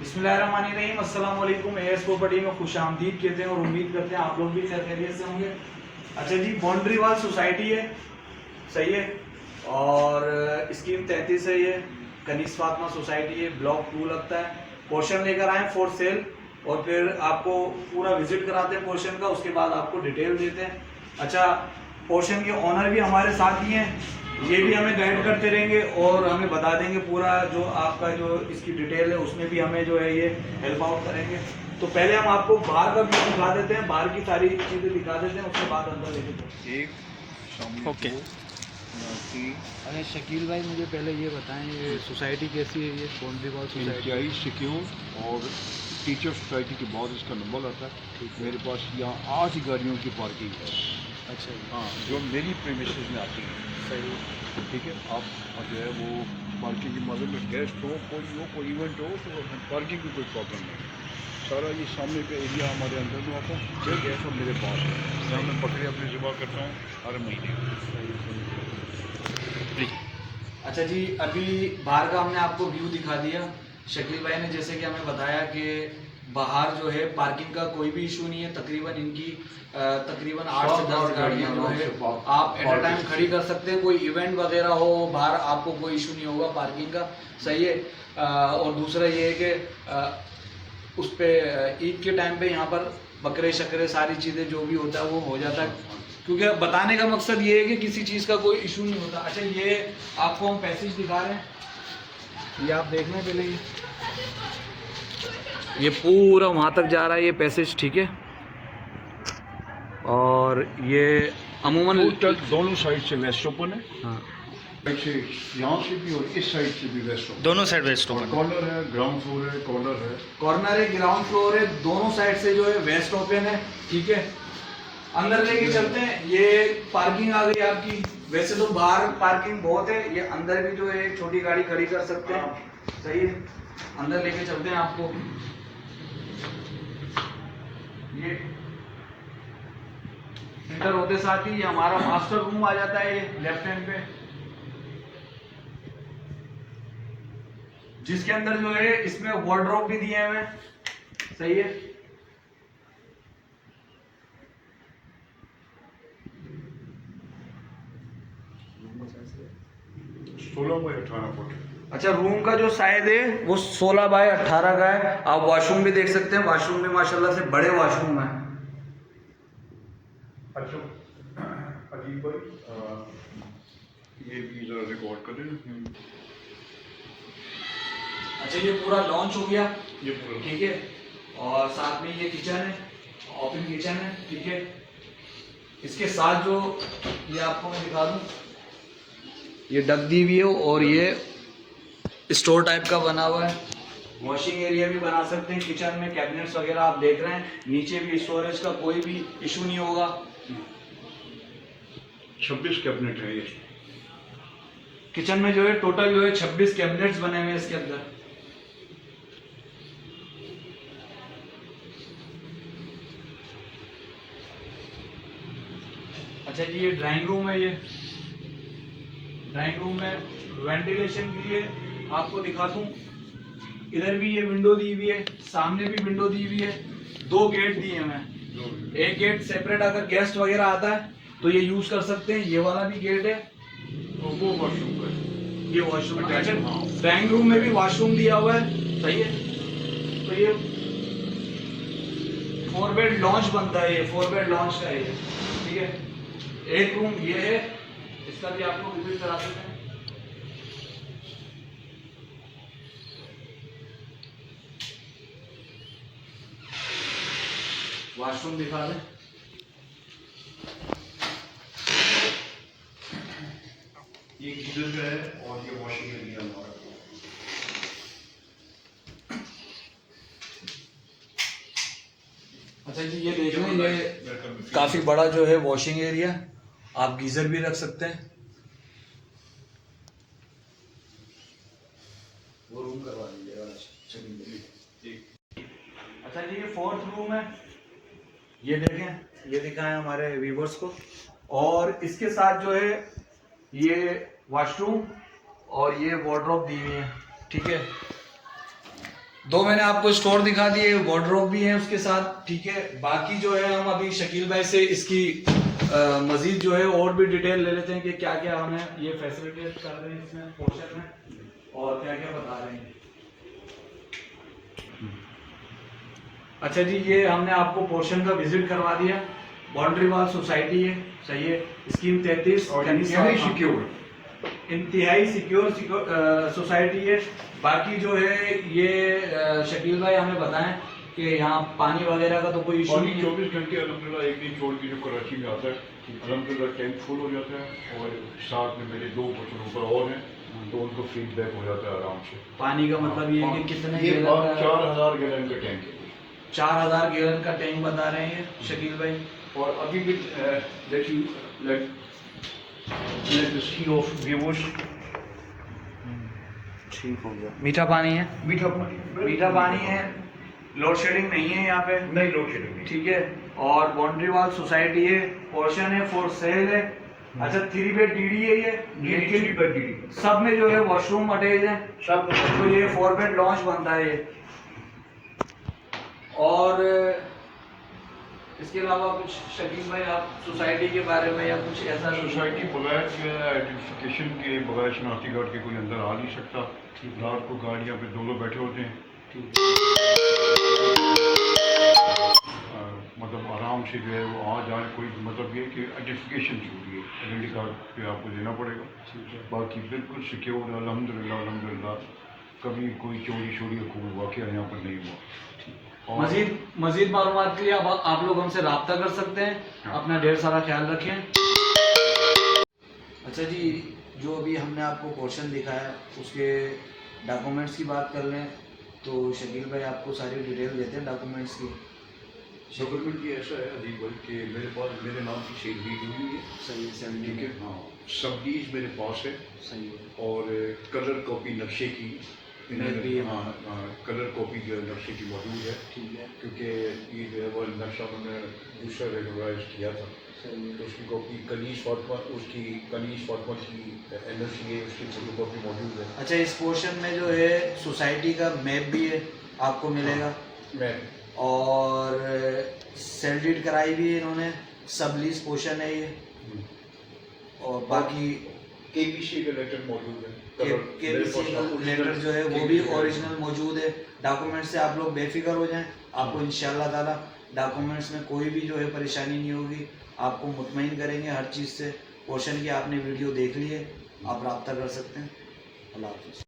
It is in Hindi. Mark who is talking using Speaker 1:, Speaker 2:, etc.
Speaker 1: बिस्मिल्लाहिर्रहमानिर्रहीम, अस्सलाम वालेकुम। एएस प्रॉपर्टी में खुशामदीद कहते हैं और उम्मीद करते हैं आप लोग भी खैरियत से होंगे। अच्छा जी, बाउंड्री वाल सोसाइटी है, सही है। और स्कीम 33 है, ये कनीस फातिमा सोसाइटी है, ब्लॉक 2 लगता है। पोर्शन लेकर आए फॉर सेल और फिर आपको पूरा विजिट कराते हैं पोर्शन का, उसके बाद आपको डिटेल देते हैं। अच्छा, पोर्शन के ऑनर भी हमारे साथ ही हैं, ये भी हमें गाइड करते रहेंगे और हमें बता देंगे पूरा जो आपका जो इसकी डिटेल है, उसमें भी हमें जो है ये हेल्प आउट करेंगे। तो पहले हम आपको बाहर का व्यू दिखा देते हैं, बाहर की सारी चीज़ें दिखा देते हैं, उसके बाद अंदर लेके
Speaker 2: एक ओके।
Speaker 1: अरे शकील भाई, मुझे पहले ये बताएं, ये सोसाइटी कैसी है? ये बाउंड्री वॉल सोसाइटी
Speaker 2: इंतहाई सिक्योर और टीचर सोसाइटी के बाद इसका नंबर आता है। मेरे पास यहाँ 8 गाड़ियों की पार्किंग है।
Speaker 1: अच्छा,
Speaker 2: हाँ, जो मेरी प्रीमिसेस में आती हैं।
Speaker 1: सही है।
Speaker 2: ठीक है, आप जो है वो पार्किंग की मदद में गेस्ट हो, कोई इवेंट हो, तो पार्किंग की कोई प्रॉब्लम नहीं। सारा ये सामने का एरिया हमारे अंदर में आता है। जो गैस और मेरे पास है, जहाँ मैं बकरी अपनी ज़िबा करता हूँ हर महीने।
Speaker 1: अच्छा जी, अभी बाहर का हमने आपको व्यू दिखा दिया। शकील भाई ने जैसे कि हमें बताया कि बाहर जो है पार्किंग का कोई भी इशू नहीं है। तकरीबन इनकी तकरीबन 8 से 10 गाड़ियाँ जो है आप एट अ टाइम खड़ी कर सकते हैं। कोई इवेंट वगैरह हो बाहर, आपको कोई इशू नहीं होगा पार्किंग का, सही है। और दूसरा ये है कि उस पर ईद के टाइम पे यहाँ पर बकरे शकरे सारी चीज़ें जो भी होता है वो हो जाता है, क्योंकि बताने का मकसद ये है कि किसी चीज़ का कोई इशू नहीं होता। अच्छा, ये आपको हम पैसेज दिखा रहे हैं, ये आप देख लें पहले। ये पूरा वहाँ तक जा रहा है ये पैसेज, ठीक है। और ये अमूमन
Speaker 2: दोनों साइड से वेस्ट ओपन है।
Speaker 1: हाँ,
Speaker 2: से यहाँ से भी और इस साइड से भी वेस्ट ओपन,
Speaker 3: दोनों साइड वेस्ट ओपन।
Speaker 2: कॉर्नर है, ग्राउंड फ्लोर है, कॉर्नर है,
Speaker 1: कॉर्नर है, ग्राउंड फ्लोर है, दोनों साइड से जो है वेस्ट ओपन है, ठीक है। अंदर लेके चलते हैं। ये पार्किंग आ गई आपकी। वैसे तो बाहर पार्किंग बहुत है, ये अंदर भी जो है एक छोटी गाड़ी खड़ी कर सकते हैं, सही है। अंदर लेके चलते हैं आपको। ये इंटर होते साथ ही ये हमारा मास्टर रूम आ जाता है, ये लेफ्ट हैंड पे, जिसके अंदर जो है इसमें वार्डरोब भी दिए हुए हैं, सही है।
Speaker 2: 16 बाई 18 फुट।
Speaker 1: अच्छा, रूम का जो साइज है वो 16 बाय 18 का है। आप वॉशरूम भी देख सकते हैं, वॉशरूम भी माशाल्लाह से बड़े वॉशरूम है।
Speaker 2: अच्छा अजीब भाई, ये भी जरा रिकॉर्ड करें।
Speaker 1: अच्छा, ये पूरा लॉन्च हो गया,
Speaker 2: ये पूरा
Speaker 1: ठीक है। और साथ में ये किचन है, ओपन किचन है, ठीक है। इसके साथ जो ये आपको मैं दिखा दूं, ये डक दी हुई है और ये स्टोर टाइप का बना हुआ है। वॉशिंग एरिया भी बना सकते हैं किचन में, कैबिनेट्स वगैरह आप देख रहे हैं। नीचे भी स्टोरेज का कोई भी इशू नहीं होगा।
Speaker 2: 26 कैबिनेट है ये।
Speaker 1: किचन में जो है टोटल जो है 26 कैबिनेट्स बने हुए हैं इसके अंदर। अच्छा जी, ये ड्राइंग रूम है। ये ड्राइंग रूम में वेंटिलेशन के लिए आपको दिखा दूं, इधर भी ये विंडो दी हुई है, सामने भी विंडो दी हुई है, 2 गेट दिए हैं। एक गेट सेपरेट अगर गेस्ट वगैरह आता है तो ये यूज कर सकते हैं। ये वाला भी गेट है,
Speaker 2: और वो वॉशरूम का है।
Speaker 1: ये वॉशरूम। अच्छा,
Speaker 2: हाँ।
Speaker 1: ड्राइंग रूम में भी वॉशरूम दिया हुआ है, सही है। तो ये 4 बेड लॉन्च बनता है, ये 4 बेड लॉन्च का है ये, ठीक है। एक रूम ये है, इसका भी आपको विजिट करा सकते हैं। वॉशरूम दिखा दें।
Speaker 2: ये गीजर का है और ये वॉशिंग एरिया हमारा।
Speaker 1: अच्छा जी, ये देख लें, ये काफी बड़ा जो है वॉशिंग एरिया, आप गीजर भी रख सकते हैं। वो रूम करवा दीजिएगा। अच्छा जी, ये 4th रूम है, ये देखें, ये दिखाएं हमारे व्यूवर्स को। और इसके साथ जो है ये वॉशरूम और ये वार्डरोब दी हुई है, ठीक है। दो मैंने आपको स्टोर दिखा दिए, वार्डरोब भी है उसके साथ, ठीक है। बाकी जो है हम अभी शकील भाई से इसकी मजीद जो है और भी डिटेल ले लेते हैं कि क्या क्या हमें ये फैसिलिटीज कर रहे हैं इसमें पोर्शन में और क्या क्या बता रहे हैं। अच्छा जी, ये हमने आपको पोर्शन का विजिट करवा दिया। बाउंड्री वॉल सोसाइटी है, सही है। स्कीम 33
Speaker 2: और इंतहाई सिक्योर
Speaker 1: सोसाइटी है। बाकी जो है ये शकील भाई हमें बताएं कि यहाँ पानी वगैरह का तो कोई इशू
Speaker 2: पानी
Speaker 1: नहीं है।
Speaker 2: 24 घंटे अल्हम्दुलिल्लाह एक दिन छोड़ के जो कराची में आता है अल्हम्दुलिल्लाह टैंक फुल हो जाता है और साथ में मेरे 2 पर्सन ऊपर और हैं तो उनको फीडबैक हो जाता है आराम से।
Speaker 1: पानी का मतलब ये है कि कितने
Speaker 2: ये
Speaker 1: गैलन का?
Speaker 2: 4000 गैलन का टैंक है।
Speaker 1: 4000 गैलन का टैंक बता रहे हैं शकील भाई।
Speaker 2: और अभी भी let us see of viewers
Speaker 1: ठीक हो गया। मीठा पानी है, मीठा पानी है, लोड शेडिंग नहीं है यहाँ पे,
Speaker 2: नहीं लोड शेडिंग नहीं।
Speaker 1: ठीक है। और बाउंड्री वॉल सोसाइटी है, पोर्शन है, फॉर सेल है। अच्छा 3 बेड डीडी है ये, लेकिन सब में जो है वॉशरूम अटैच है
Speaker 2: सब
Speaker 1: तो ये 4 बेड लॉन्च बनता है ये। और इसके अलावा कुछ शकील भाई आप सोसाइटी के बारे में या कुछ ऐसा?
Speaker 2: सोसाइटी बगैर आइडेंटिफिकेशन के बगैर शनाख्ती कार्ड के कोई अंदर आ नहीं सकता। रात को गाड़ियाँ पे 2 लोग बैठे होते हैं, मतलब आराम से जो है वो आ जाए। कोई मतलब ये कि आइडेंटिफिकेशन जरूरी है, आइडेंटी कार्ड पे आपको देना पड़ेगा। बाकी बिल्कुल सिक्योर है अल्हम्दुलिल्लाह अल्हम्दुलिल्लाह। कभी कोई चोरी शोरी का कोई वाक़या यहाँ पर नहीं हुआ।
Speaker 1: मजीद मालूमात के लिए आप लोग हमसे रब्ता कर सकते हैं।
Speaker 2: हाँ।
Speaker 1: अपना ढेर सारा ख्याल रखें। अच्छा जी, जो अभी हमने आपको पोर्शन दिखाया उसके डॉक्यूमेंट्स की बात कर लें तो शकील भाई आपको सारी डिटेल देते हैं डॉक्यूमेंट्स की।
Speaker 2: डॉक्यूमेंट की ऐसा है अजीब भाई कि मेरे पास मेरे नाम की सेल डीड हुई है।
Speaker 1: सही है,
Speaker 2: ठीक है, हाँ। सब डीज मेरे पास है
Speaker 1: सही है।
Speaker 2: और कलर कॉपी नक्शे की
Speaker 1: भी है।
Speaker 2: हाँ कलर कॉपी जो है नक्शे की मौजूद है।
Speaker 1: ठीक है,
Speaker 2: क्योंकि ये जो है वो नक्शा मैंने दूसरा रेगुलराइज किया था
Speaker 1: सही है।
Speaker 2: तो उसकी कॉपी कनीज फातिमा की NLCA उसकी फोटो कॉपी मौजूद है।
Speaker 1: अच्छा, इस पोर्शन में जो है सोसाइटी का मैप भी है, आपको मिलेगा।
Speaker 2: मैं
Speaker 1: और सेल डीड कराई भी है इन्होंने, सब लीज पोर्शन है ये। और बाकी
Speaker 2: KBC का लेटर मौजूद है।
Speaker 1: KBC का लेटर जो है वो भी ओरिजिनल मौजूद है। डॉक्यूमेंट से आप लोग बेफिक्र हो जाएं, आपको इंशाल्लाह ताला डॉक्यूमेंट्स में कोई भी जो है परेशानी नहीं होगी। आपको मुतमईन करेंगे हर चीज़ से। पोर्शन की आपने वीडियो देख ली है, आप रब्ता कर सकते हैं। अल्लाह हाफ़िज़।